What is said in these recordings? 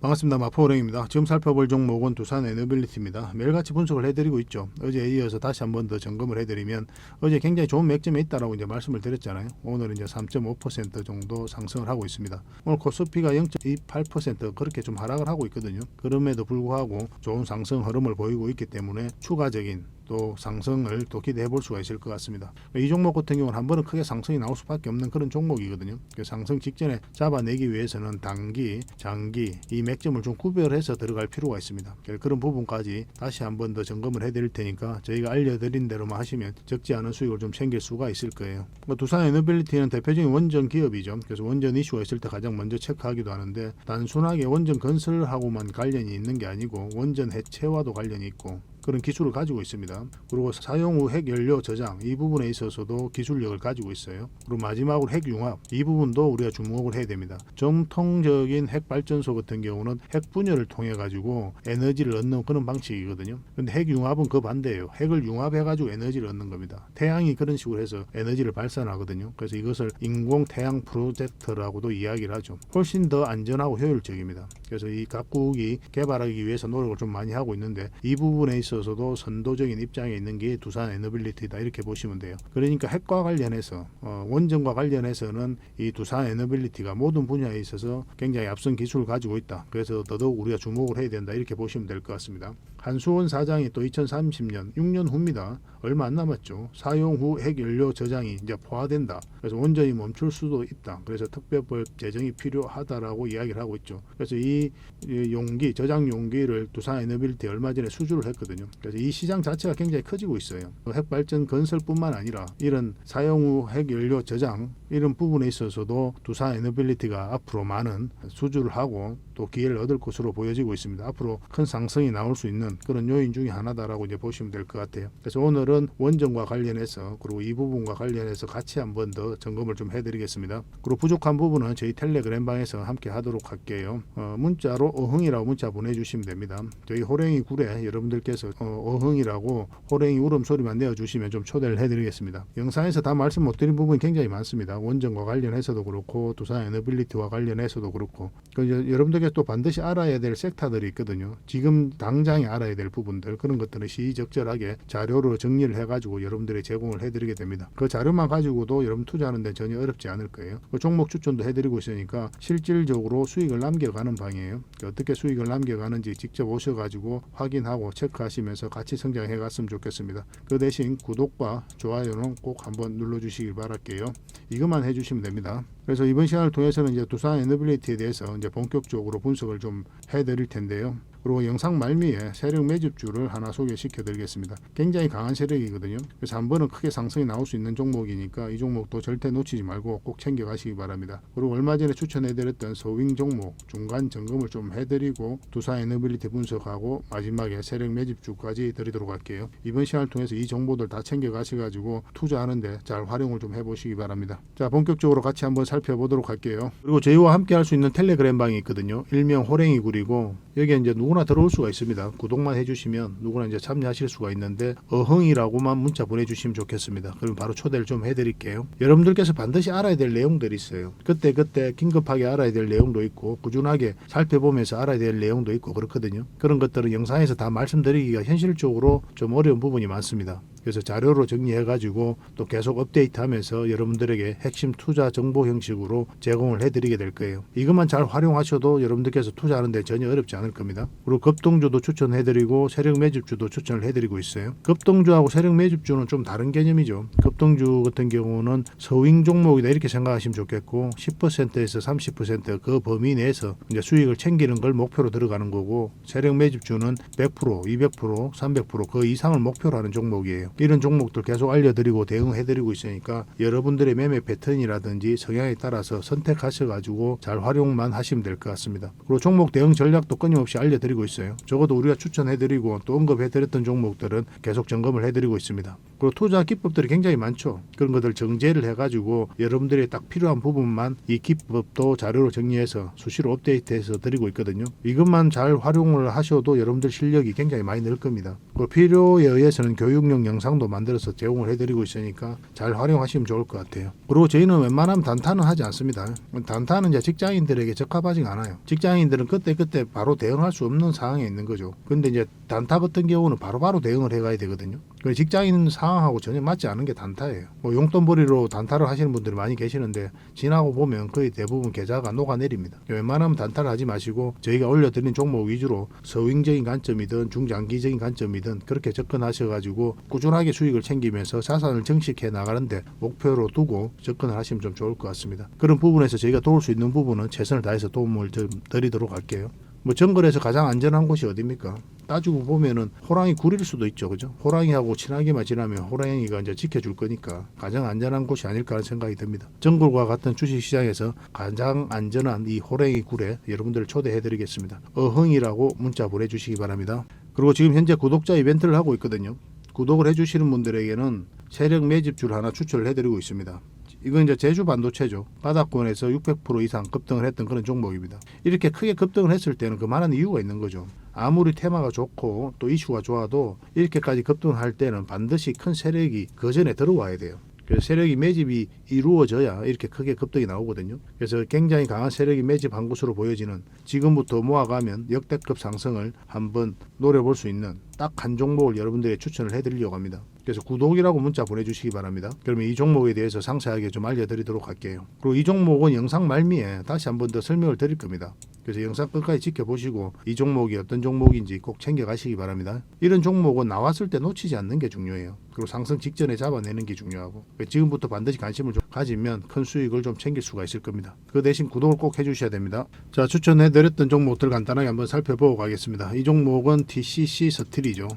반갑습니다. 마포은행입니다. 지금 살펴볼 종목은 두산 에너빌리티입니다. 매일같이 분석을 해드리고 있죠. 어제에 이어서 다시 한 번 더 점검을 해드리면 어제 굉장히 좋은 맥점에 있다라고 이제 말씀을 드렸잖아요. 오늘은 이제 3.5% 정도 상승을 하고 있습니다. 오늘 코스피가 0.28% 그렇게 좀 하락을 하고 있거든요. 그럼에도 불구하고 좋은 상승 흐름을 보이고 있기 때문에 추가적인 또 상승을 또 기대해 볼 수가 있을 것 같습니다. 이 종목 같은 경우는 한 번은 크게 상승이 나올 수밖에 없는 그런 종목이거든요. 상승 직전에 잡아내기 위해서는 단기, 장기 이 맥점을 좀 구별해서 들어갈 필요가 있습니다. 그런 부분까지 다시 한 번 더 점검을 해드릴 테니까 저희가 알려드린 대로만 하시면 적지 않은 수익을 좀 챙길 수가 있을 거예요. 두산 에너빌리티는 대표적인 원전 기업이죠. 그래서 원전 이슈가 있을 때 가장 먼저 체크하기도 하는데 단순하게 원전 건설하고만 관련이 있는 게 아니고 원전 해체와도 관련이 있고 그런 기술을 가지고 있습니다. 그리고 사용 후 핵연료 저장 이 부분에 있어서도 기술력을 가지고 있어요. 그리고 마지막으로 핵융합 이 부분도 우리가 주목을 해야 됩니다. 정통적인 핵발전소 같은 경우는 핵분열을 통해 가지고 에너지를 얻는 그런 방식이거든요. 근데 핵융합은 그 반대예요. 핵을 융합해 가지고 에너지를 얻는 겁니다. 태양이 그런 식으로 해서 에너지를 발산하거든요. 그래서 이것을 인공 태양 프로젝트라고도 이야기를 하죠. 훨씬 더 안전하고 효율적입니다. 그래서 이 각국이 개발하기 위해서 노력을 좀 많이 하고 있는데 이 부분에 있어서도 선도적인 입장에 있는 게 두산 에너빌리티다 이렇게 보시면 돼요. 그러니까 핵과 관련해서 원전과 관련해서는 이 두산 에너빌리티가 모든 분야에 있어서 굉장히 앞선 기술을 가지고 있다. 그래서 더더욱 우리가 주목을 해야 된다 이렇게 보시면 될 것 같습니다. 한수원 사장이 또 2030년 6년 후입니다. 얼마 안 남았죠. 사용 후 핵연료 저장이 이제 포화된다. 그래서 원전이 멈출 수도 있다. 그래서 특별법 제정이 필요하다라고 이야기를 하고 있죠. 그래서 이 용기, 저장 용기를 두산 에너빌리티 얼마 전에 수주를 했거든요. 그래서 이 시장 자체가 굉장히 커지고 있어요. 핵발전 건설뿐만 아니라 이런 사용 후 핵연료 저장 이런 부분에 있어서도 두산 에너빌리티가 앞으로 많은 수주를 하고 또 기회를 얻을 것으로 보여지고 있습니다. 앞으로 큰 상승이 나올 수 있는 그런 요인 중에 하나다라고 이제 보시면 될 것 같아요. 그래서 오늘은 원전과 관련해서 그리고 이 부분과 관련해서 같이 한번 더 점검을 좀 해드리겠습니다. 그리고 부족한 부분은 저희 텔레그램 방에서 함께 하도록 할게요. 문자로 어흥이라고 문자 보내주시면 됩니다. 저희 호랭이 굴에 여러분들께서 어흥이라고 호랭이 울음소리만 내어주시면 좀 초대를 해드리겠습니다. 영상에서 다 말씀 못 드린 부분이 굉장히 많습니다. 원전과 관련해서도 그렇고 두산 에너빌리티와 관련해서도 그렇고 여러분들께 또 반드시 알아야 될 섹터들이 있거든요. 지금 당장에 알아야 될 부분들 그런 것들은 시의적절하게 자료로 정리를 해가지고 여러분들이 제공을 해드리게 됩니다. 그 자료만 가지고도 여러분 투자하는 데 전혀 어렵지 않을 거예요. 그 종목 추천도 해드리고 있으니까 실질적으로 수익을 남겨가는 방이에요. 어떻게 수익을 남겨가는지 직접 오셔가지고 확인하고 체크하시면서 같이 성장해 갔으면 좋겠습니다. 그 대신 구독과 좋아요는 꼭 한번 눌러주시길 바랄게요. 이것만 해주시면 됩니다. 그래서 이번 시간을 통해서는 이제 두산 에너빌리티에 대해서 이제 본격적으로 분석을 좀 해드릴 텐데요. 그리고 영상 말미에 세력 매집주를 하나 소개시켜 드리겠습니다. 굉장히 강한 세력이거든요. 그래서 한 번은 크게 상승이 나올 수 있는 종목이니까 이 종목도 절대 놓치지 말고 꼭 챙겨 가시기 바랍니다. 그리고 얼마 전에 추천해 드렸던 서윙 종목 중간 점검을 좀 해드리고 두산 에너빌리티 분석하고 마지막에 세력 매집주까지 드리도록 할게요. 이번 시간을 통해서 이 정보들 다 챙겨 가셔가지고 투자하는데 잘 활용을 좀 해보시기 바랍니다. 자, 본격적으로 같이 한번 살펴보도록 할게요. 그리고 저희와 함께 할 수 있는 텔레그램 방이 있거든요. 일명 호랭이 굴이고 여기에 이제 누구나 들어올 수가 있습니다. 구독만 해주시면 누구나 이제 참여하실 수가 있는데 어흥이라고만 문자 보내주시면 좋겠습니다. 그럼 바로 초대를 좀 해드릴게요. 여러분들께서 반드시 알아야 될 내용들이 있어요. 그때 긴급하게 알아야 될 내용도 있고 꾸준하게 살펴보면서 알아야 될 내용도 있고 그렇거든요. 그런 것들은 영상에서 다 말씀드리기가 현실적으로 좀 어려운 부분이 많습니다. 그래서 자료로 정리해가지고 또 계속 업데이트하면서 여러분들에게 핵심 투자 정보 형식으로 제공을 해드리게 될 거예요. 이것만 잘 활용하셔도 여러분들께서 투자하는데 전혀 어렵지 않을 겁니다. 그리고 급등주도 추천해드리고 세력 매집주도 추천을 해드리고 있어요. 급등주하고 세력 매집주는 좀 다른 개념이죠. 급등주 같은 경우는 서윙 종목이다 이렇게 생각하시면 좋겠고 10%에서 30% 범위 내에서 이제 수익을 챙기는 걸 목표로 들어가는 거고 세력 매집주는 100%, 200%, 300%그 이상을 목표로 하는 종목이에요. 이런 종목들 계속 알려드리고 대응해드리고 있으니까 여러분들의 매매 패턴이라든지 성향에 따라서 선택하셔가지고 잘 활용만 하시면 될 것 같습니다. 그리고 종목 대응 전략도 끊임없이 알려드리고 있어요. 적어도 우리가 추천해드리고 또 언급해드렸던 종목들은 계속 점검을 해드리고 있습니다. 그리고 투자 기법들이 굉장히 많죠. 그런 것들 정제를 해가지고 여러분들이 딱 필요한 부분만 이 기법도 자료로 정리해서 수시로 업데이트해서 드리고 있거든요. 이것만 잘 활용을 하셔도 여러분들 실력이 굉장히 많이 늘 겁니다. 그리고 필요에 의해서는 교육용 영상 영상도 만들어서 제공을 해드리고 있으니까 잘 활용하시면 좋을 것 같아요. 그리고 저희는 웬만하면 단타는 하지 않습니다. 단타는 이제 직장인들에게 적합하지 않아요. 직장인들은 그때 바로 대응할 수 없는 상황에 있는 거죠. 근데 이제 단타 같은 경우는 바로바로 대응을 해가야 되거든요. 직장인 상황하고 전혀 맞지 않은 게 단타예요. 뭐 용돈벌이로 단타를 하시는 분들이 많이 계시는데 지나고 보면 거의 대부분 계좌가 녹아내립니다. 웬만하면 단타를 하지 마시고 저희가 올려드린 종목 위주로 서윙적인 관점이든 중장기적인 관점이든 그렇게 접근하셔가지고 꾸준하게 수익을 챙기면서 자산을 증식해 나가는데 목표로 두고 접근을 하시면 좀 좋을 것 같습니다. 그런 부분에서 저희가 도울 수 있는 부분은 최선을 다해서 도움을 좀 드리도록 할게요. 뭐 정글에서 가장 안전한 곳이 어디입니까? 따지고 보면은 호랑이 굴일 수도 있죠, 그죠? 호랑이하고 친하게만 지나면 호랑이가 이제 지켜줄 거니까 가장 안전한 곳이 아닐까 하는 생각이 듭니다. 정글과 같은 주식시장에서 가장 안전한 이 호랑이 굴에 여러분들을 초대해드리겠습니다. 어흥이라고 문자 보내주시기 바랍니다. 그리고 지금 현재 구독자 이벤트를 하고 있거든요. 구독을 해주시는 분들에게는 세력 매집줄 하나 추천을 해드리고 있습니다. 이건 이제 제주 반도체죠. 바닥권에서 600% 이상 급등을 했던 그런 종목입니다. 이렇게 크게 급등을 했을 때는 그만한 이유가 있는 거죠. 아무리 테마가 좋고 또 이슈가 좋아도 이렇게까지 급등할 때는 반드시 큰 세력이 그 전에 들어와야 돼요. 그래서 세력이 매집이 이루어져야 이렇게 크게 급등이 나오거든요. 그래서 굉장히 강한 세력이 매집한 것으로 보여지는 지금부터 모아가면 역대급 상승을 한번 노려볼 수 있는 딱 한 종목을 여러분들에게 추천을 해드리려고 합니다. 그래서 구독이라고 문자 보내주시기 바랍니다. 그러면 이 종목에 대해서 상세하게 좀 알려드리도록 할게요. 그리고 이 종목은 영상 말미에 다시 한번 더 설명을 드릴 겁니다. 그래서 영상 끝까지 지켜보시고 이 종목이 어떤 종목인지 꼭 챙겨가시기 바랍니다. 이런 종목은 나왔을 때 놓치지 않는 게 중요해요. 그리고 상승 직전에 잡아내는 게 중요하고 지금부터 반드시 관심을 좀 가지면 큰 수익을 좀 챙길 수가 있을 겁니다. 그 대신 구독을 꼭 해주셔야 됩니다. 자, 추천해드렸던 종목들 간단하게 한번 살펴보고 가겠습니다. 이 종목은 TCC 스틸이죠.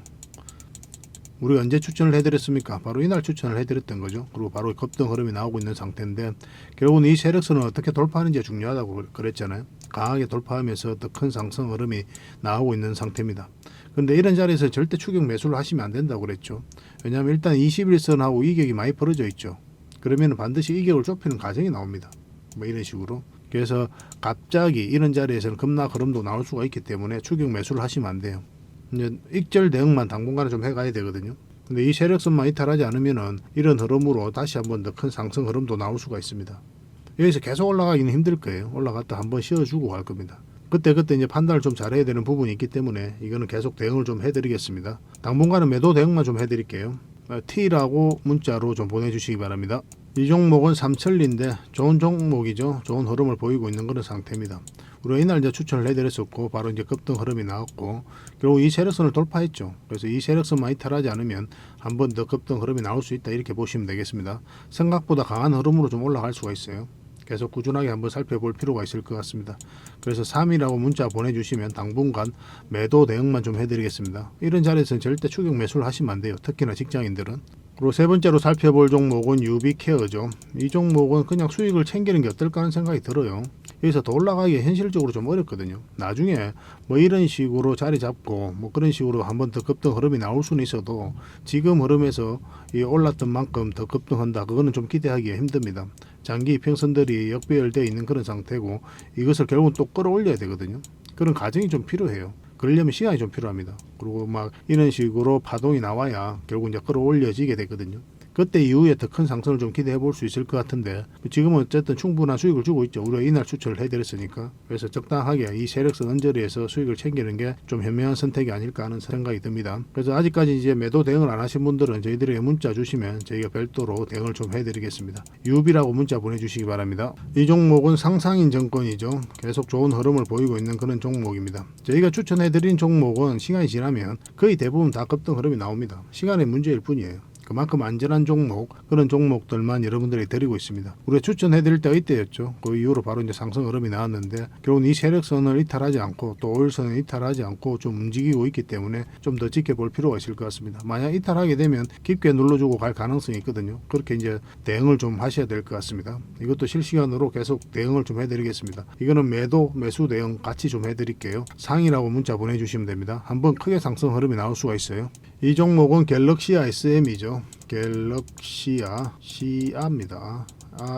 우리가 언제 추천을 해드렸습니까? 바로 이날 추천을 해드렸던 거죠. 그리고 바로 급등 흐름이 나오고 있는 상태인데 결국은 이 세력선을 어떻게 돌파하는지가 중요하다고 그랬잖아요. 강하게 돌파하면서 더 큰 상승 흐름이 나오고 있는 상태입니다. 그런데 이런 자리에서 절대 추격 매수를 하시면 안 된다고 그랬죠. 왜냐하면 일단 21선하고 이격이 많이 벌어져 있죠. 그러면 반드시 이격을 좁히는 과정이 나옵니다. 뭐 이런 식으로. 그래서 갑자기 이런 자리에서는 급락 흐름도 나올 수가 있기 때문에 추격 매수를 하시면 안 돼요. 이제 익절 대응만 당분간은 좀 해가야 되거든요. 근데 이 세력선만 이탈하지 않으면은 이런 흐름으로 다시 한번 더 큰 상승 흐름도 나올 수가 있습니다. 여기서 계속 올라가기는 힘들 거예요. 올라갔다 한번 쉬어주고 갈 겁니다. 그때 이제 판단을 좀 잘해야 되는 부분이 있기 때문에 이거는 계속 대응을 좀 해드리겠습니다. 당분간은 매도 대응만 좀 해드릴게요. T라고 문자로 좀 보내주시기 바랍니다. 이 종목은 삼천리인데 좋은 종목이죠. 좋은 흐름을 보이고 있는 그런 상태입니다. 우리가 이날 이제 추천을 해드렸었고 바로 이제 급등 흐름이 나왔고 결국 이 세력선을 돌파했죠. 그래서 이 세력선만 이탈하지 않으면 한 번 더 급등 흐름이 나올 수 있다 이렇게 보시면 되겠습니다. 생각보다 강한 흐름으로 좀 올라갈 수가 있어요. 계속 꾸준하게 한번 살펴볼 필요가 있을 것 같습니다. 그래서 3이라고 문자 보내주시면 당분간 매도 대응만 좀 해드리겠습니다. 이런 자리에서는 절대 추격 매수를 하시면 안 돼요. 특히나 직장인들은. 그리고 세 번째로 살펴볼 종목은 유비케어죠. 이 종목은 그냥 수익을 챙기는 게 어떨까 하는 생각이 들어요. 여기서 더 올라가기 현실적으로 좀 어렵거든요. 나중에 뭐 이런 식으로 자리 잡고 뭐 그런 식으로 한번 더 급등 흐름이 나올 수는 있어도 지금 흐름에서 이 올랐던 만큼 더 급등한다. 그거는 좀 기대하기가 힘듭니다. 장기 이평선들이 역배열되어 있는 그런 상태고 이것을 결국은 또 끌어올려야 되거든요. 그런 과정이 좀 필요해요. 그러려면 시간이 좀 필요합니다. 그리고 막 이런 식으로 파동이 나와야 결국 이제 끌어올려지게 되거든요. 그때 이후에 더 큰 상승을 좀 기대해 볼 수 있을 것 같은데 지금은 어쨌든 충분한 수익을 주고 있죠. 우리가 이날 추천을 해드렸으니까. 그래서 적당하게 이 세력선 언저리에서 수익을 챙기는 게 좀 현명한 선택이 아닐까 하는 생각이 듭니다. 그래서 아직까지 이제 매도 대응을 안 하신 분들은 저희들에게 문자 주시면 저희가 별도로 대응을 좀 해드리겠습니다. 유비라고 문자 보내주시기 바랍니다. 이 종목은 상상인 정권이죠. 계속 좋은 흐름을 보이고 있는 그런 종목입니다. 저희가 추천해드린 종목은 시간이 지나면 거의 대부분 다 급등 흐름이 나옵니다. 시간의 문제일 뿐이에요. 그만큼 안전한 종목, 그런 종목들만 여러분들에게 드리고 있습니다. 우리가 추천해드릴 때가 이때였죠. 그 이후로 바로 이제 상승 흐름이 나왔는데 결국은 이 세력선을 이탈하지 않고 또 오일선을 이탈하지 않고 좀 움직이고 있기 때문에 좀 더 지켜볼 필요가 있을 것 같습니다. 만약 이탈하게 되면 깊게 눌러주고 갈 가능성이 있거든요. 그렇게 이제 대응을 좀 하셔야 될 것 같습니다. 이것도 실시간으로 계속 대응을 좀 해드리겠습니다. 이거는 매도, 매수 대응 같이 좀 해드릴게요. 상이라고 문자 보내주시면 됩니다. 한번 크게 상승 흐름이 나올 수가 있어요. 이 종목은 갤럭시아 SM이죠. 갤럭시아 시아입니다.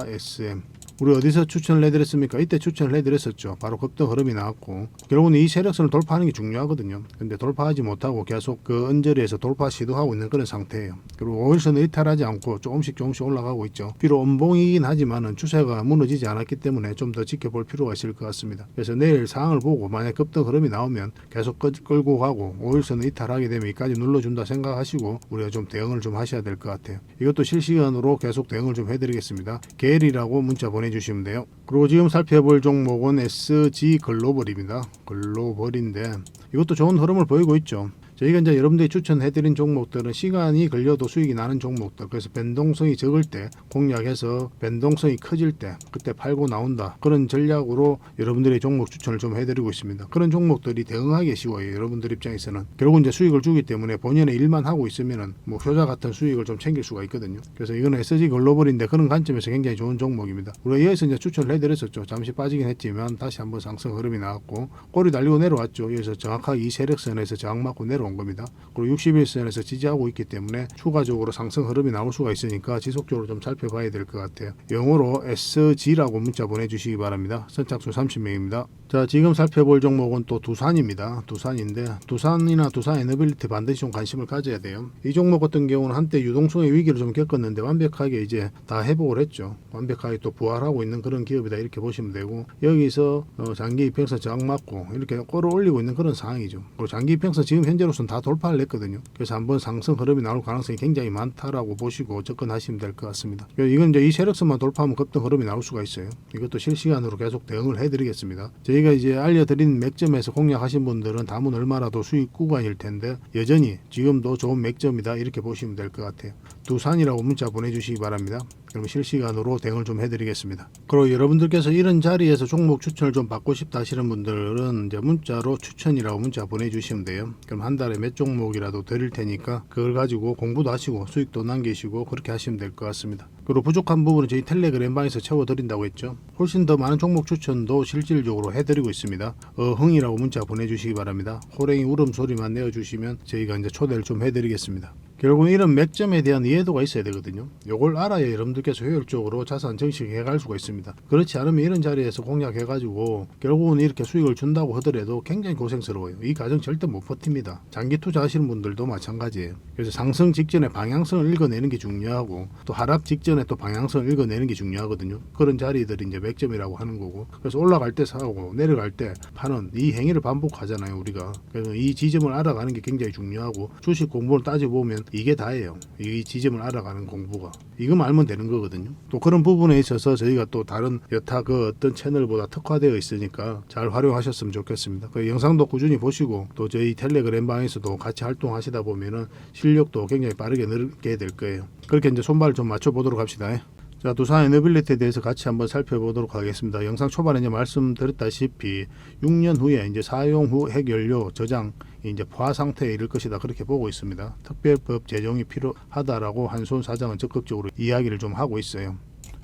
SM 우리 어디서 추천을 해드렸습니까? 이때 추천을 해드렸었죠. 바로 급등 흐름이 나왔고 결국은 이 세력선을 돌파하는 게 중요하거든요. 근데 돌파하지 못하고 계속 그 언저리에서 돌파 시도하고 있는 그런 상태예요. 그리고 5일선을 이탈하지 않고 조금씩 올라가고 있죠. 비록 음봉이긴 하지만은 추세가 무너지지 않았기 때문에 좀 더 지켜볼 필요가 있을 것 같습니다. 그래서 내일 상황을 보고 만약 급등 흐름이 나오면 계속 끌고 가고 5일선을 이탈하게 되면 이까지 눌러준다 생각하시고 우리가 좀 대응을 좀 하셔야 될 것 같아요. 이것도 실시간으로 계속 대응을 좀 해드리겠습니다. 게리라고 문자 보내주시면 돼요. 그리고 지금 살펴볼 종목은 SG 글로벌입니다. 글로벌인데 이것도 좋은 흐름을 보이고 있죠. 저희가 이제 여러분들이 추천해드린 종목들은 시간이 걸려도 수익이 나는 종목들, 그래서 변동성이 적을 때 공략해서 변동성이 커질 때 그때 팔고 나온다, 그런 전략으로 여러분들의 종목 추천을 좀 해드리고 있습니다. 그런 종목들이 대응하기 쉬워요. 여러분들 입장에서는 결국 이제 수익을 주기 때문에 본연의 일만 하고 있으면은 뭐 효자 같은 수익을 좀 챙길 수가 있거든요. 그래서 이거는 SG 글로벌인데 그런 관점에서 굉장히 좋은 종목입니다. 우리가 여기서 이제 추천을 해드렸었죠. 잠시 빠지긴 했지만 다시 한번 상승 흐름이 나왔고 꼬리 달리고 내려왔죠. 여기서 정확하게 이 세력선에서 저항 맞고 내려온 겁니다. 그리고 61선에서 지지하고 있기 때문에 추가적으로 상승 흐름이 나올 수가 있으니까 지속적으로 좀 살펴봐야 될 것 같아요. 영어로 SG라고 문자 보내주시기 바랍니다. 선착순 30명입니다. 자, 지금 살펴볼 종목은 또 두산입니다. 두산인데 두산이나 두산 에너빌리티 반드시 좀 관심을 가져야 돼요. 이 종목 같은 경우는 한때 유동성의 위기를 좀 겪었는데 완벽하게 이제 다 회복을 했죠. 완벽하게 또 부활하고 있는 그런 기업이다 이렇게 보시면 되고, 여기서 장기 이평선 저항 맞고 이렇게 끌어올리고 있는 그런 상황이죠. 그리고 장기 이평선 지금 현재로서는 다 돌파를 했거든요. 그래서 한번 상승 흐름이 나올 가능성이 굉장히 많다라고 보시고 접근하시면 될 것 같습니다. 이건 이제 이 세력선만 돌파하면 급등 흐름이 나올 수가 있어요. 이것도 실시간으로 계속 대응을 해드리겠습니다. 저희가 이제 알려드린 맥점에서 공략하신 분들은 담은 얼마라도 수익 구간일 텐데 여전히 지금도 좋은 맥점이다 이렇게 보시면 될 것 같아요. 두산이라고 문자 보내주시기 바랍니다. 그럼 실시간으로 대응을 좀 해드리겠습니다. 그리고 여러분들께서 이런 자리에서 종목 추천을 좀 받고 싶다 하시는 분들은 이제 문자로 추천이라고 문자 보내주시면 돼요. 그럼 한 달에 몇 종목이라도 드릴 테니까 그걸 가지고 공부도 하시고 수익도 남기시고 그렇게 하시면 될 것 같습니다. 그리고 부족한 부분은 저희 텔레그램방에서 채워드린다고 했죠. 훨씬 더 많은 종목 추천도 실질적으로 해드리고 있습니다. 흥이라고 문자 보내주시기 바랍니다. 호랭이 울음소리만 내어주시면 저희가 이제 초대를 좀 해드리겠습니다. 결국은 이런 맥점에 대한 이해도가 있어야 되거든요. 이걸 알아야 여러분들께서 효율적으로 자산 증식해 갈 수가 있습니다. 그렇지 않으면 이런 자리에서 공략해 가지고 결국은 이렇게 수익을 준다고 하더라도 굉장히 고생스러워요. 이 과정 절대 못 버팁니다. 장기 투자하시는 분들도 마찬가지예요. 그래서 상승 직전에 방향성을 읽어내는 게 중요하고 또 하락 직전에 또 방향성을 읽어내는 게 중요하거든요. 그런 자리들이 이제 맥점이라고 하는 거고, 그래서 올라갈 때 사고 내려갈 때 파는 이 행위를 반복하잖아요 우리가. 그래서 이 지점을 알아가는 게 굉장히 중요하고, 주식 공부를 따져보면 이게 다예요. 이 지점을 알아가는 공부가. 이거만 알면 되는 거거든요. 또 그런 부분에 있어서 저희가 또 다른 여타 그 어떤 채널보다 특화되어 있으니까 잘 활용하셨으면 좋겠습니다. 그 영상도 꾸준히 보시고 또 저희 텔레그램 방에서도 같이 활동하시다 보면은 실력도 굉장히 빠르게 늘게 될 거예요. 그렇게 이제 손발을 좀 맞춰보도록 합시다. 자, 두산 에너빌리티에 대해서 같이 한번 살펴보도록 하겠습니다. 영상 초반에 이제 말씀드렸다시피 6년 후에 이제 사용 후 핵연료 저장 이제 포화 상태에 이를 것이다 그렇게 보고 있습니다. 특별법 제정이 필요하다라고 한손 사장은 적극적으로 이야기를 좀 하고 있어요.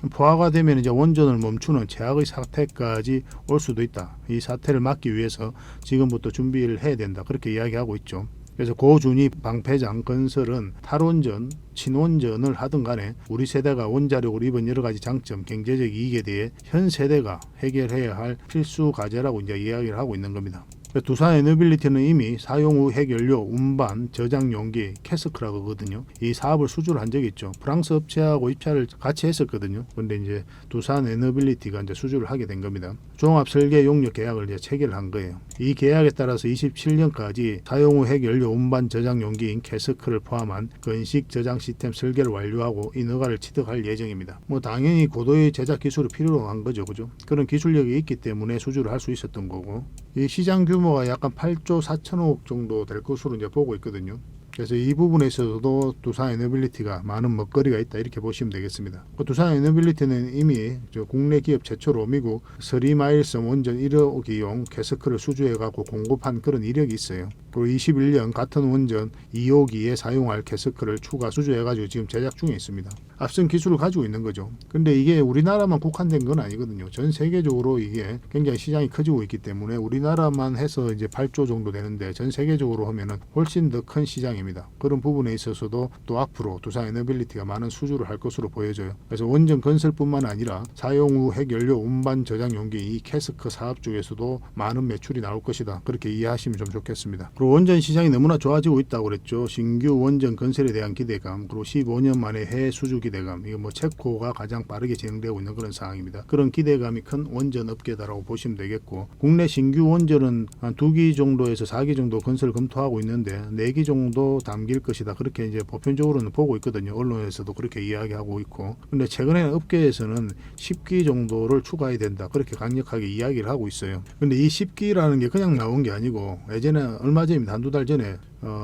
포화가 되면 이제 원전을 멈추는 최악의 사태까지 올 수도 있다. 이 사태를 막기 위해서 지금부터 준비를 해야 된다 그렇게 이야기하고 있죠. 그래서 고준희 방패장 건설은 탈원전, 친원전을 하든 간에 우리 세대가 원자력으로 입은 여러 가지 장점, 경제적 이익에 대해 현 세대가 해결해야 할 필수 과제라고 이제 이야기를 하고 있는 겁니다. 두산 에너빌리티는 이미 사용 후 핵연료 운반 저장 용기 캐스크라고 하거든요. 이 사업을 수주를 한 적이 있죠. 프랑스 업체하고 입찰을 같이 했었거든요. 그런데 이제 두산 에너빌리티가 이제 수주를 하게 된 겁니다. 종합 설계 용역 계약을 이제 체결을 한 거예요. 이 계약에 따라서 27년까지 사용 후 핵연료 운반 저장 용기인 캐스크를 포함한 건식 저장 시스템 설계를 완료하고 이 허가를 취득할 예정입니다. 뭐 당연히 고도의 제작 기술이 필요한 거죠, 그죠? 그런 기술력이 있기 때문에 수주를 할 수 있었던 거고, 이 시장 규모가 약간 8조 4천억 정도 될 것으로 이제 보고 있거든요. 그래서 이 부분에 있어서도 두산 에너빌리티가 많은 먹거리가 있다 이렇게 보시면 되겠습니다. 두산 에너빌리티는 이미 국내 기업 최초로 미국 3마일섬 원전 1호기용 캐스크를 수주해갖고 공급한 그런 이력이 있어요. 그리고 21년 같은 원전 2호기에 사용할 캐스크를 추가 수주해가지고 지금 제작 중에 있습니다. 앞선 기술을 가지고 있는 거죠. 근데 이게 우리나라만 국한된 건 아니거든요. 전 세계적으로 이게 굉장히 시장이 커지고 있기 때문에 우리나라만 해서 이제 8조 정도 되는데 전 세계적으로 하면은 훨씬 더 큰 시장입니다. 그런 부분에 있어서도 또 앞으로 두산 에너빌리티가 많은 수주를 할 것으로 보여져요. 그래서 원전 건설뿐만 아니라 사용 후 핵연료 운반 저장 용기 이 캐스크 사업 쪽에서도 많은 매출이 나올 것이다. 그렇게 이해하시면 좀 좋겠습니다. 그리고 원전 시장이 너무나 좋아지고 있다고 그랬죠. 신규 원전 건설에 대한 기대감, 그리고 15년 만에 해외 수주 기대감, 이거 뭐 체코가 가장 빠르게 진행되고 있는 그런 상황입니다. 그런 기대감이 큰 원전 업계다라고 보시면 되겠고, 국내 신규 원전은 한 2기 정도에서 4기 정도 건설 검토하고 있는데 4기 정도 담길 것이다. 그렇게 이제 보편적으로는 보고 있거든요. 언론에서도 그렇게 이야기하고 있고, 근데 최근에는 업계에서는 10기 정도를 추가해야 된다. 그렇게 강력하게 이야기를 하고 있어요. 근데 이 10기라는 게 그냥 나온 게 아니고 예전에 얼마 전입니다. 한두 달 전에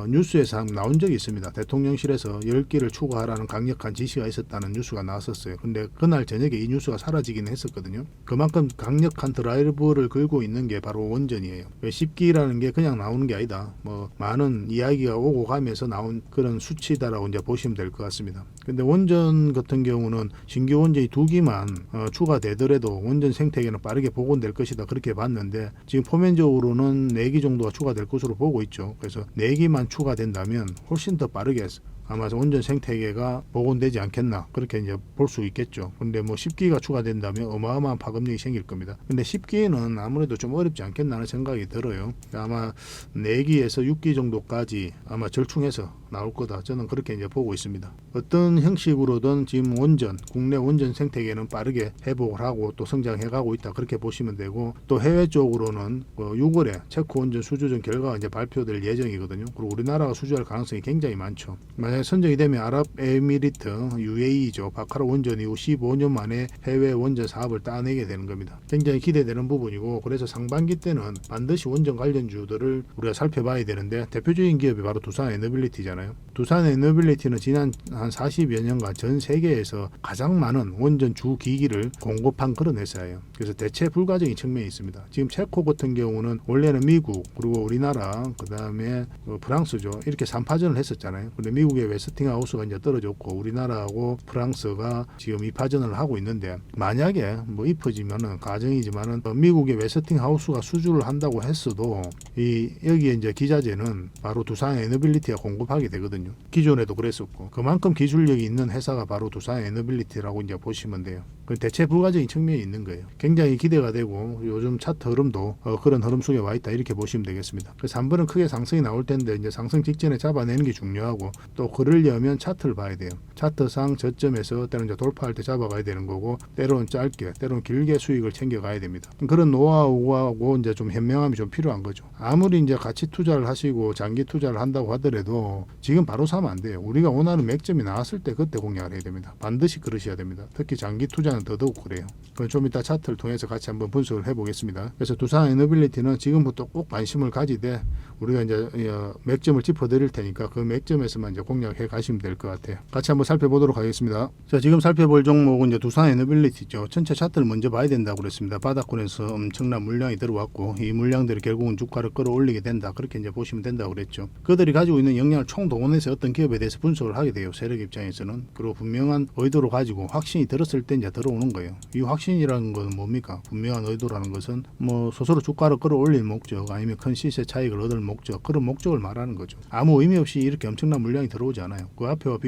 뉴스에서 나온 적이 있습니다. 대통령실에서 10기를 추가하라는 강력한 지시가 있었다는 뉴스가 나왔었어요. 근데 그날 저녁에 이 뉴스가 사라지긴 했었거든요. 그만큼 강력한 드라이브를 걸고 있는 게 바로 원전이에요. 10기라는 게 그냥 나오는 게 아니다. 뭐 많은 이야기가 오고 가면서 나온 그런 수치다라고 이제 보시면 될 것 같습니다. 근데 원전 같은 경우는 신규 원전이 2기만 추가되더라도 원전 생태계는 빠르게 복원될 것이다. 그렇게 봤는데 지금 표면적으로는 4기 정도가 추가될 것으로 보고 있죠. 그래서 4기만 추가된다면 훨씬 더 빠르게 아마 원전 생태계가 복원되지 않겠나 그렇게 이제 볼 수 있겠죠. 근데 뭐 10기가 추가된다면 어마어마한 파급력이 생길 겁니다. 근데 10기는 아무래도 좀 어렵지 않겠나 하는 생각이 들어요. 아마 4기에서 6기 정도까지 아마 절충해서 나올 거다. 저는 그렇게 이제 보고 있습니다. 어떤 형식으로든 지금 국내 원전 생태계는 빠르게 회복을 하고 또 성장해가고 있다. 그렇게 보시면 되고, 또 해외 쪽으로는 6월에 체코 원전 수주전 결과가 이제 발표될 예정이거든요. 그리고 우리나라가 수주할 가능성이 굉장히 많죠. 만약에 선정이 되면 아랍에미리트 UAE죠. 바카라 원전 이후 15년 만에 해외 원전 사업을 따내게 되는 겁니다. 굉장히 기대되는 부분이고, 그래서 상반기 때는 반드시 원전 관련주들을 우리가 살펴봐야 되는데 대표적인 기업이 바로 두산 에너빌리티잖아요. 두산 에너빌리티는 지난 한 40여 년간 전 세계에서 가장 많은 원전 주 기기를 공급한 그런 회사예요. 그래서 대체 불가적인 측면이 있습니다. 지금 체코 같은 경우는 원래는 미국, 그리고 우리나라, 그 다음에 프랑스죠. 이렇게 3파전을 했었잖아요. 근데 미국의 웨스팅하우스가 이제 떨어졌고 우리나라하고 프랑스가 지금 2파전을 하고 있는데, 만약에 뭐 입어지면은 가정이지만은 미국의 웨스팅하우스가 수주를 한다고 했어도 여기에 이제 기자재는 바로 두산 에너빌리티가 공급하게 되거든요. 기존에도 그랬었고, 그만큼 기술력이 있는 회사가 바로 두산 에너빌리티라고 이제 보시면 돼요. 대체 불가적인 측면이 있는 거예요. 굉장히 기대가 되고 요즘 차트 흐름도 그런 흐름 속에 와 있다. 이렇게 보시면 되겠습니다. 그래서 한 번은 크게 상승이 나올 텐데 이제 상승 직전에 잡아내는 게 중요하고, 또 그러려면 차트를 봐야 돼요. 차트상 저점에서 때로는 이제 돌파할 때 잡아가야 되는 거고, 때로는 짧게, 때로는 길게 수익을 챙겨가야 됩니다. 그런 노하우하고 이제 좀 현명함이 좀 필요한 거죠. 아무리 이제 가치 투자를 하시고 장기 투자를 한다고 하더라도 지금 바로 사면 안 돼요. 우리가 원하는 맥점이 나왔을 때 그때 공략을 해야 됩니다. 반드시 그러셔야 됩니다. 특히 장기 투자는 더더욱 그래요. 그건 좀 이따 차트를 통해서 같이 한번 분석을 해보겠습니다. 그래서 두산 에너빌리티는 지금부터 꼭 관심을 가지되 우리가 이제 맥점을 짚어드릴 테니까 그 맥점에서만 이제 공략해 가시면 될 것 같아요. 같이 한번 살펴보도록 하겠습니다. 자, 지금 살펴볼 종목은 이제 두산 에너빌리티죠. 전체 차트를 먼저 봐야 된다고 그랬습니다. 바닥권에서 엄청난 물량이 들어왔고 이 물량들이 결국은 주가를 끌어올리게 된다. 그렇게 이제 보시면 된다고 그랬죠. 그들이 가지고 있는 역량을 총동원해서 어떤 기업에 대해서 분석을 하게 돼요. 세력 입장에서는. 그리고 분명한 의도로 가지고 확신이 들었을 때 이제 들어오는 거예요. 이 확신이라는 것은 뭡니까? 분명한 의도라는 것은 뭐 스스로 주가를 끌어올릴 목적, 아니면 큰 시세 차익을 얻을 목적, 그런 목적을 말하는 거죠. 아무 의미 없이 이렇게 엄청난 물량이 들어오지 않아요. 그 앞에와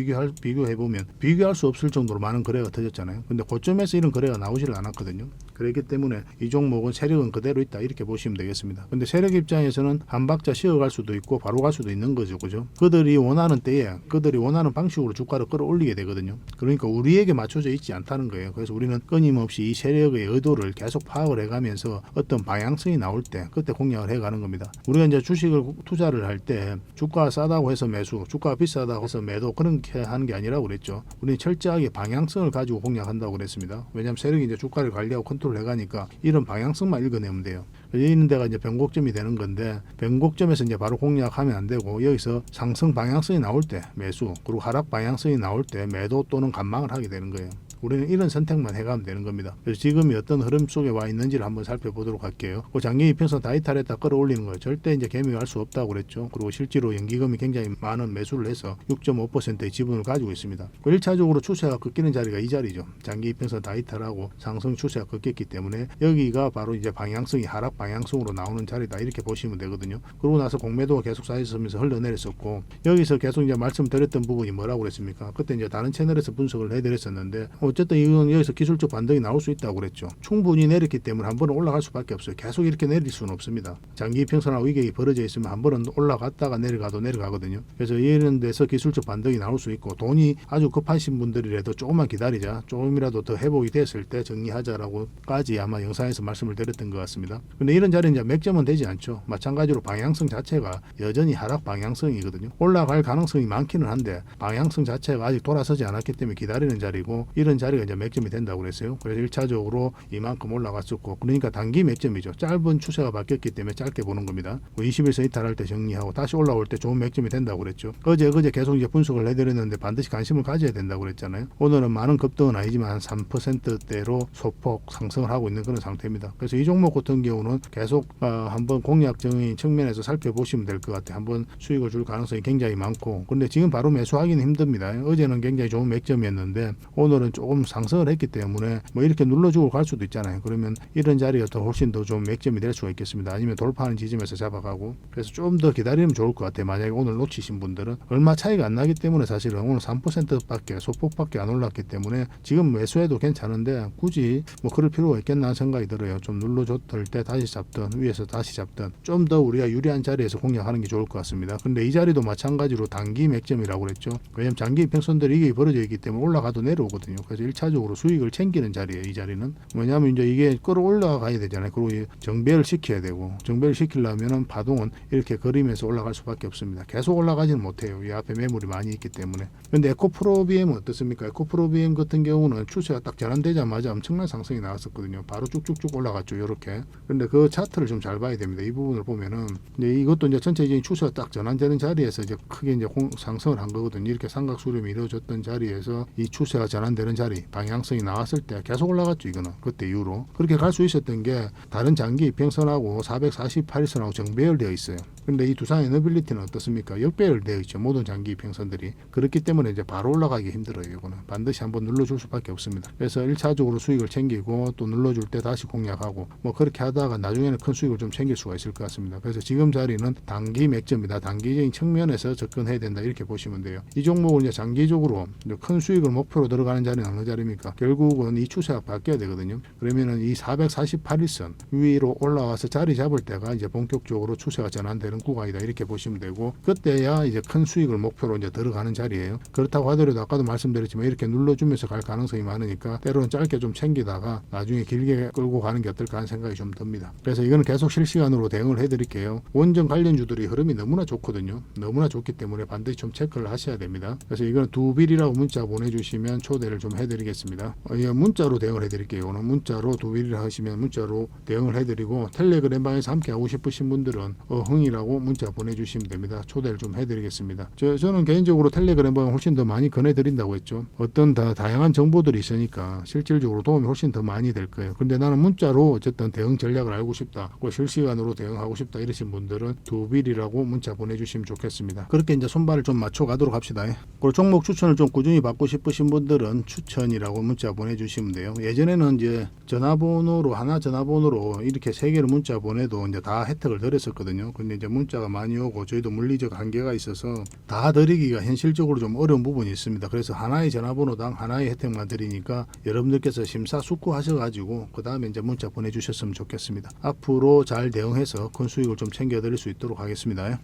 비교해보면 비교할 수 없을 정도로 많은 거래가 터졌잖아요. 근데 고점에서 이런 거래가 나오지를 않았거든요. 그렇기 때문에 이 종목은 세력은 그대로 있다. 이렇게 보시면 되겠습니다. 근데 세력 입장에서는 한 박자 쉬어갈 수도 있고 바로 갈 수도 있는 거죠. 그죠? 그들이 원하는 때에 그들이 원하는 방식으로 주가를 끌어올리게 되거든요. 그러니까 우리에게 맞춰져 있지 않다는 거예요. 그래서 우리는 끊임없이 이 세력의 의도를 계속 파악을 해가면서 어떤 방향성이 나올 때 그때 공략을 해가는 겁니다. 우리가 이제 주식을 투자를 할 때 주가가 싸다고 해서 매수, 주가가 비싸다고 해서 매도 그렇게 하는 게 아니라고 그랬죠. 우리는 철저하게 방향성을 가지고 공략한다고 그랬습니다. 왜냐하면 세력이 이제 주가를 관리하고 컨트롤 해가니까 이런 방향성만 읽어내면 돼요. 있는 데가 이제 변곡점이 되는 건데, 변곡점에서 이제 바로 공략하면 안 되고 여기서 상승 방향성이 나올 때 매수, 그리고 하락 방향성이 나올 때 매도 또는 관망을 하게 되는 거예요. 우리는 이런 선택만 해가면 되는 겁니다. 그래서 지금이 어떤 흐름 속에 와 있는지를 한번 살펴보도록 할게요. 그 장기 이평선 다 이탈했다 끌어올리는 거예요. 절대 이제 개미할 수 없다고 그랬죠. 그리고 실제로 연기금이 굉장히 많은 매수를 해서 6.5%의 지분을 가지고 있습니다. 1차적으로 추세가 꺾이는 자리가 이 자리죠. 장기 이평선 다 이탈하고 상승 추세가 꺾였기 때문에 여기가 바로 이제 방향성이 하락 방향성으로 나오는 자리다 이렇게 보시면 되거든요. 그러고 나서 공매도가 계속 쌓였으면서 흘러내렸었고 여기서 계속 이제 말씀드렸던 부분이 뭐라고 그랬습니까? 그때 이제 다른 채널에서 분석을 해드렸었는데 어쨌든 이건 여기서 기술적 반등이 나올 수 있다고 그랬죠. 충분히 내렸기 때문에 한 번은 올라갈 수밖에 없어요. 계속 이렇게 내릴 수는 없습니다. 장기 이평선하고 이격이 벌어져 있으면 한 번은 올라갔다가 내려가거든요. 그래서 이런 데서 기술적 반등이 나올 수 있고 돈이 아주 급하신 분들이라도 조금만 기다리자, 조금이라도 더 회복이 됐을 때 정리하자라고까지 아마 영상에서 말씀을 드렸던 것 같습니다. 근데 이런 자리는 이제 맥점은 되지 않죠. 마찬가지로 방향성 자체가 여전히 하락 방향성이거든요. 올라갈 가능성이 많기는 한데 방향성 자체가 아직 돌아서지 않았기 때문에 기다리는 자리고 이런 자리가 이제 맥점이 된다고 그랬어요. 그래서 1차적으로 이만큼 올라갔었고 그러니까 단기 맥점이죠. 짧은 추세가 바뀌었기 때문에 짧게 보는 겁니다. 21선 이탈할 때 정리하고 다시 올라올 때 좋은 맥점이 된다고 그랬죠. 어제 계속 이제 분석을 해드렸는데 반드시 관심을 가져야 된다고 그랬잖아요. 오늘은 많은 급등은 아니지만 3%대로 소폭 상승을 하고 있는 그런 상태입니다. 그래서 이 종목 같은 경우는 계속 한번 공략적인 측면에서 살펴보시면 될 것 같아요. 한번 수익을 줄 가능성이 굉장히 많고 근데 지금 바로 매수하기는 힘듭니다. 어제는 굉장히 좋은 맥점이었는데 오늘은 조금 상승을 했기 때문에 뭐 이렇게 눌러주고 갈 수도 있잖아요. 그러면 이런 자리가 더 훨씬 더 좀 맥점이 될 수가 있겠습니다. 아니면 돌파하는 지점에서 잡아가고 그래서 좀 더 기다리면 좋을 것 같아요. 만약에 오늘 놓치신 분들은 얼마 차이가 안 나기 때문에 사실은 오늘 3%밖에 소폭밖에 안 올랐기 때문에 지금 매수해도 괜찮은데 굳이 뭐 그럴 필요가 있겠나 하는 생각이 들어요. 좀 눌러줬을 때 다시 잡든 위에서 다시 잡든 좀 더 우리가 유리한 자리에서 공략하는 게 좋을 것 같습니다. 근데 이 자리도 마찬가지로 단기 맥점이라고 그랬죠. 왜냐하면 장기 이평선들이 이게 벌어져 있기 때문에 올라가도 내려오거든요. 그래서 1차적으로 수익을 챙기는 자리예요. 이 자리는 왜냐하면 이제 이게 끌어올라가야 되잖아요. 그리고 정배를 시켜야 되고 정배를 시키려면은 파동은 이렇게 그리면서 올라갈 수밖에 없습니다. 계속 올라가지는 못해요. 이 앞에 매물이 많이 있기 때문에. 근데 에코프로비엠은 어떻습니까? 에코프로비엠 같은 경우는 추세가 딱 전환되자마자 엄청난 상승이 나왔었거든요. 바로 쭉쭉쭉 올라갔죠. 이렇게. 근데 그 차트를 좀 잘 봐야 됩니다. 이 부분을 보면은 이제 이것도 이제 전체적인 추세가 딱 전환되는 자리에서 이제 크게 이제 상승을 한 거거든요. 이렇게 삼각 수렴이 이루어졌던 자리에서 이 추세가 전환되는 자리 방향성이 나왔을 때 계속 올라갔죠. 이거는 그때 이후로 그렇게 갈 수 있었던 게 다른 장기 이평선하고 448선하고 정배열되어 있어요. 근데 이 두산 에너빌리티는 어떻습니까? 역배열되어 있죠. 모든 장기 이평선들이. 그렇기 때문에 이제 바로 올라가기 힘들어요. 이거는 반드시 한번 눌러줄 수밖에 없습니다. 그래서 1차적으로 수익을 챙기고 또 눌러줄 때 다시 공략하고 뭐 그렇게 하다가 나중에는 큰 수익을 좀 챙길 수가 있을 것 같습니다. 그래서 지금 자리는 단기 맥점이다. 단기적인 측면에서 접근해야 된다. 이렇게 보시면 돼요. 이 종목은 이제 장기적으로 큰 수익을 목표로 들어가는 자리는 어느 자리입니까? 결국은 이 추세가 바뀌어야 되거든요. 그러면은 이 448일선 위로 올라와서 자리 잡을 때가 이제 본격적으로 추세가 전환되는 구간이다. 이렇게 보시면 되고 그때야 이제 큰 수익을 목표로 이제 들어가는 자리예요. 그렇다고 하더라도 아까도 말씀드렸지만 이렇게 눌러주면서 갈 가능성이 많으니까 때로는 짧게 좀 챙기다가 나중에 길게 끌고 가는 게 어떨까 하는 생각이 좀 듭니다. 그래서 이거는 계속 실시간으로 대응을 해드릴게요. 원전 관련주들이 흐름이 너무나 좋거든요. 너무나 좋기 때문에 반드시 좀 체크를 하셔야 됩니다. 그래서 이거는 두빌이라고 문자 보내주시면 초대를 좀 해드리겠습니다. 문자로 대응을 해드릴게요. 오늘 문자로 두빌이라 하시면 문자로 대응을 해드리고 텔레그램 방에서 함께 하고 싶으신 분들은 흥이라고 문자 보내주시면 됩니다. 초대를 좀 해드리겠습니다. 저는 개인적으로 텔레그램 방에 훨씬 더 많이 권해드린다고 했죠. 어떤 다양한 정보들이 있으니까 실질적으로 도움이 훨씬 더 많이 될 거예요. 근데 나는 문자로 어쨌든 대응 전략을 알고 싶다, 실시간으로 대응하고 싶다 이러신 분들은 두빌이라고 문자 보내주시면 좋겠습니다. 그렇게 이제 손발을 좀 맞춰가도록 합시다. 그리고 종목 추천을 좀 꾸준히 받고 싶으신 분들은 추천이라고 문자 보내주시면 돼요. 예전에는 이제 전화번호로 하나 전화번호로 이렇게 3개를 문자 보내도 이제 다 혜택을 드렸었거든요. 근데 이제 문자가 많이 오고 저희도 물리적 한계가 있어서 다 드리기가 현실적으로 좀 어려운 부분이 있습니다. 그래서 하나의 전화번호당 하나의 혜택만 드리니까 여러분들께서 심사숙고하셔가지고 그 다음에 이제 문자 보내주셨으면 좋겠습니다. 앞으로 잘 대응해서 큰 수익을 좀 챙겨드릴 수 있도록 하겠습니다.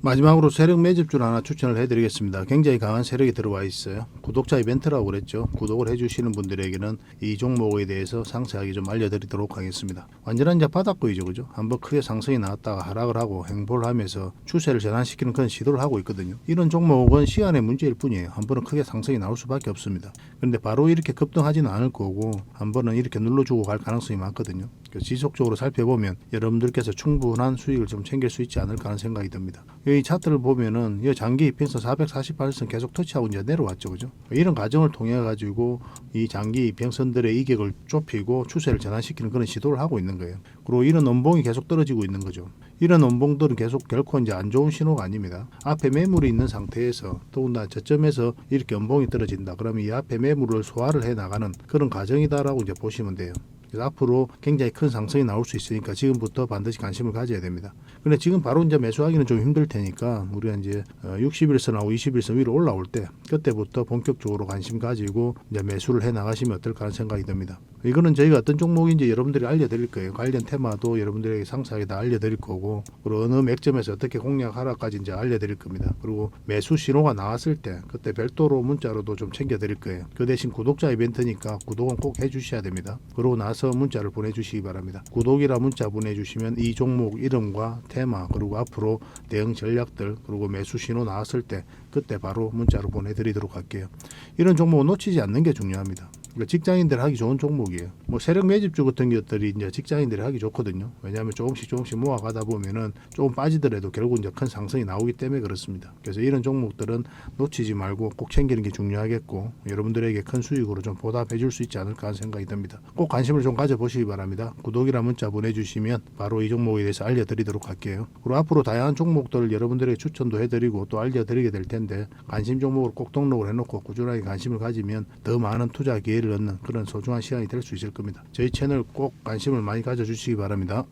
마지막으로 세력 매집주를 하나 추천을 해드리겠습니다. 굉장히 강한 세력이 들어와 있어요. 구독자 이벤트라고 그랬죠. 구독을 해주시는 분들에게는 이 종목에 대해서 상세하게 좀 알려드리도록 하겠습니다. 완전한 이제 바닥구이죠, 그죠? 한번 크게 상승이 나왔다가 하락을 하고 횡보를 하면서 추세를 전환시키는 그런 시도를 하고 있거든요. 이런 종목은 시간의 문제일 뿐이에요. 한 번은 크게 상승이 나올 수밖에 없습니다. 그런데 바로 이렇게 급등하지는 않을 거고 한 번은 이렇게 눌러주고 갈 가능성이 많거든요. 지속적으로 살펴보면 여러분들께서 충분한 수익을 좀 챙길 수 있지 않을까 하는 생각이 듭니다. 이 차트를 보면은 이 장기 이평선 448선 계속 터치하고 이제 내려왔죠, 그죠? 이런 과정을 통해 가지고 이 장기 이평선들의 이격을 좁히고 추세를 전환시키는 그런 시도를 하고 있는 거예요. 그리고 이런 원봉이 계속 떨어지고 있는 거죠. 이런 원봉들은 계속 결코 이제 안 좋은 신호가 아닙니다. 앞에 매물이 있는 상태에서 더군다나 저점에서 이렇게 원봉이 떨어진다. 그러면 이 앞에 매물을 소화를 해 나가는 그런 과정이다라고 이제 보시면 돼요. 그래서 앞으로 굉장히 큰 상승이 나올 수 있으니까 지금부터 반드시 관심을 가져야 됩니다. 근데 지금 바로 이제 매수하기는 좀 힘들 테니까 우리가 이제 60일선하고 20일선 위로 올라올 때 그때부터 본격적으로 관심 가지고 이제 매수를 해 나가시면 어떨까 하는 생각이 듭니다. 이거는 저희가 어떤 종목인지 여러분들이 알려드릴 거예요. 관련 테마도 여러분들에게 상세하게 다 알려드릴 거고, 그리고 어느 맥점에서 어떻게 공략하라까지 이제 알려드릴 겁니다. 그리고 매수 신호가 나왔을 때 그때 별도로 문자로도 좀 챙겨드릴 거예요. 그 대신 구독자 이벤트니까 구독은 꼭 해주셔야 됩니다. 그러고 나서 문자를 보내주시기 바랍니다. 구독이라 문자 보내주시면 이 종목 이름과 테마 그리고 앞으로 대응 전략들 그리고 매수 신호 나왔을 때 그때 바로 문자로 보내드리도록 할게요. 이런 종목은 놓치지 않는 게 중요합니다. 직장인들 하기 좋은 종목이에요. 뭐 세력 매집주 같은 것들이 이제 직장인들이 하기 좋거든요. 왜냐하면 조금씩 모아가다 보면은 조금 빠지더라도 결국 이제 큰 상승이 나오기 때문에 그렇습니다. 그래서 이런 종목들은 놓치지 말고 꼭 챙기는 게 중요하겠고 여러분들에게 큰 수익으로 좀 보답해 줄 수 있지 않을까 하는 생각이 듭니다. 꼭 관심을 좀 가져보시기 바랍니다. 구독이라 문자 보내주시면 바로 이 종목에 대해서 알려드리도록 할게요. 그리고 앞으로 다양한 종목들을 여러분들에게 추천도 해드리고 또 알려드리게 될 텐데 관심 종목으로 꼭 등록을 해놓고 꾸준하게 관심을 가지면 더 많은 투자 기회를 얻는 그런 소중한 시간이 될 수 있을 겁니다. 저희 채널 꼭 관심을 많이 가져주시기 바랍니다.